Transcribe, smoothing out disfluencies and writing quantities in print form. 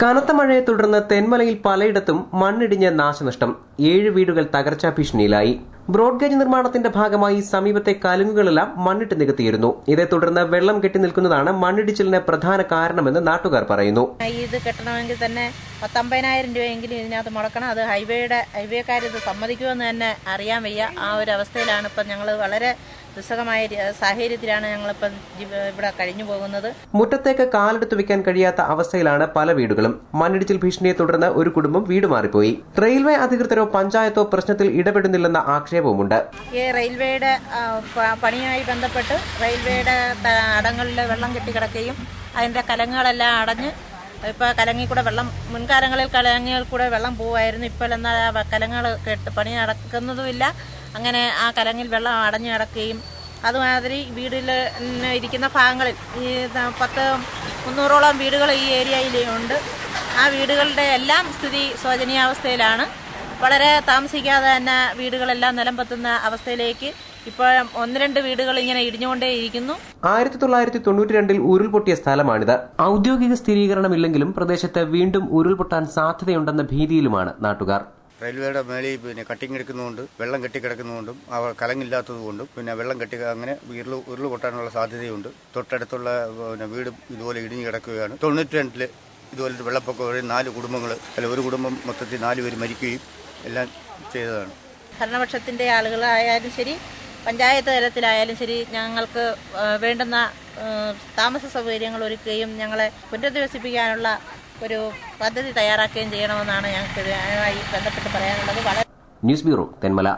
കനത്ത മഴയെ തുടർന്ന് തെന്മലയിൽ പലയിടത്തും മണ്ണിടിഞ്ഞ് നാശനഷ്ടം. 7 വീടുകൾ തകർച്ചാ ഭീഷണിയിലായി. ബ്രോഡ്ഗേജ് നിർമ്മാണത്തിന്റെ ഭാഗമായി സമീപത്തെ കലുങ്ങുകളെല്ലാം മണ്ണിട്ട് നികത്തിയിരുന്നു. ഇതേ തുടർന്ന് വെള്ളം കെട്ടി നിൽക്കുന്നതാണ് മണ്ണിടിച്ചിലിന് പ്രധാന കാരണമെന്ന് നാട്ടുകാർ പറയുന്നു. ഇത് കെട്ടണമെങ്കിൽ തന്നെ 50,000 രൂപയെങ്കിലും ഇതിനകത്ത് മുടക്കണം. അത് ഹൈവേക്കാർ ഇത് സമ്മതിക്കുമെന്ന് തന്നെ അറിയാൻ വയ്യ. ആ ഒരു അവസ്ഥയിലാണ് ഇപ്പം ഞങ്ങൾ വളരെ ദുസ്സഹമായ സാഹചര്യത്തിലാണ് ഞങ്ങളിപ്പം ഇവിടെ കഴിഞ്ഞു പോകുന്നത്. മുറ്റത്തേക്ക് കാലെടുത്ത് വെക്കാൻ കഴിയാത്ത അവസ്ഥയിലാണ് പല വീടുകളും. മണ്ണിടിച്ചിൽ ഭീഷണിയെ തുടർന്ന് ഒരു കുടുംബം വീട് മാറിപ്പോയി. റെയിൽവേ അധികൃതരോ പഞ്ചായത്തോ പ്രശ്നത്തിൽ ഇടപെടുന്നില്ലെന്ന ആക്ഷേപവുമുണ്ട്. ഈ റെയിൽവേയുടെ പണിയുമായി ബന്ധപ്പെട്ട് റെയിൽവേയുടെ അടങ്ങളിൽ വെള്ളം കെട്ടിക്കിടക്കുകയും അതിന്റെ കലങ്ങുകളെല്ലാം അടഞ്ഞ് ഇപ്പൊ കലങ്ങിൽ കൂടെ വെള്ളം മുൻകാലങ്ങളിൽ കലങ്ങിൽ കൂടെ വെള്ളം പോവായിരുന്നു. ഇപ്പോൾ എന്നാൽ കലങ്ങൾ പണി നടക്കുന്നതുമില്ല. അങ്ങനെ ആ കലങ്ങിൽ വെള്ളം അടഞ്ഞു കിടക്കുകയും അതുമാതിരി വീട്ടിൽ ഇരിക്കുന്ന ഭാഗങ്ങളിൽ ഈ 300ഓളം വീടുകൾ ഈ ഏരിയയിലുണ്ട്. ആ വീടുകളുടെ എല്ലാം സ്ഥിതി ശോചനീയാവസ്ഥയിലാണ്. വളരെ താമസിക്കാതെ തന്നെ വീടുകളെല്ലാം നിലംപൊത്തുന്ന അവസ്ഥയിലേക്ക് ഇപ്പോൾ 1-2 വീടുകൾ ഇങ്ങനെ ഇടിഞ്ഞുകൊണ്ടേയിരിക്കുന്നു. 1992 ഉരുൾപൊട്ടിയ സ്ഥലമാണിത്. ഔദ്യോഗിക സ്ഥിരീകരണമില്ലെങ്കിലും പ്രദേശത്ത് വീണ്ടും ഉരുൾപൊട്ടാൻ സാധ്യതയുണ്ടെന്ന ഭീതിയിലുമാണ് നാട്ടുകാർ. റെയിൽവേയുടെ മേളിൽ കട്ടിങ് എടുക്കുന്നതുകൊണ്ട് വെള്ളം കെട്ടിക്കിടക്കുന്നതുകൊണ്ടും വെള്ളമില്ലാത്തതുകൊണ്ടും വെള്ളം കെട്ടി അങ്ങനെ ഉരുള് പൊട്ടാനുള്ള സാധ്യതയുണ്ട്. തൊട്ടടുത്തുള്ള വീട് ഇതുപോലെ ഇടിഞ്ഞു കിടക്കുകയാണ്. 92 ഇതുപോലെ വെള്ളപ്പൊക്കം 4 കുടുംബങ്ങൾ ഒരു കുടുംബം മൊത്തത്തിൽ 4 പേര് മരിക്കുകയും എല്ലാം ചെയ്തതാണ്. ഭരണപക്ഷത്തിന്റെ ആളുകളായാലും ശരി, പഞ്ചായത്ത് തലത്തിലായാലും ശരി, ഞങ്ങൾക്ക് വേണ്ടുന്ന താമസ സൗകര്യങ്ങൾ ഒരുക്കുകയും ഞങ്ങളെ പുനരധിവസിപ്പിക്കാനുള്ള ഒരു പദ്ധതി തയ്യാറാക്കുകയും ചെയ്യണമെന്നാണ് ഞങ്ങൾക്ക് ഇതുമായി ബന്ധപ്പെട്ട് പറയാനുള്ളത്. News bureau, Thenmala.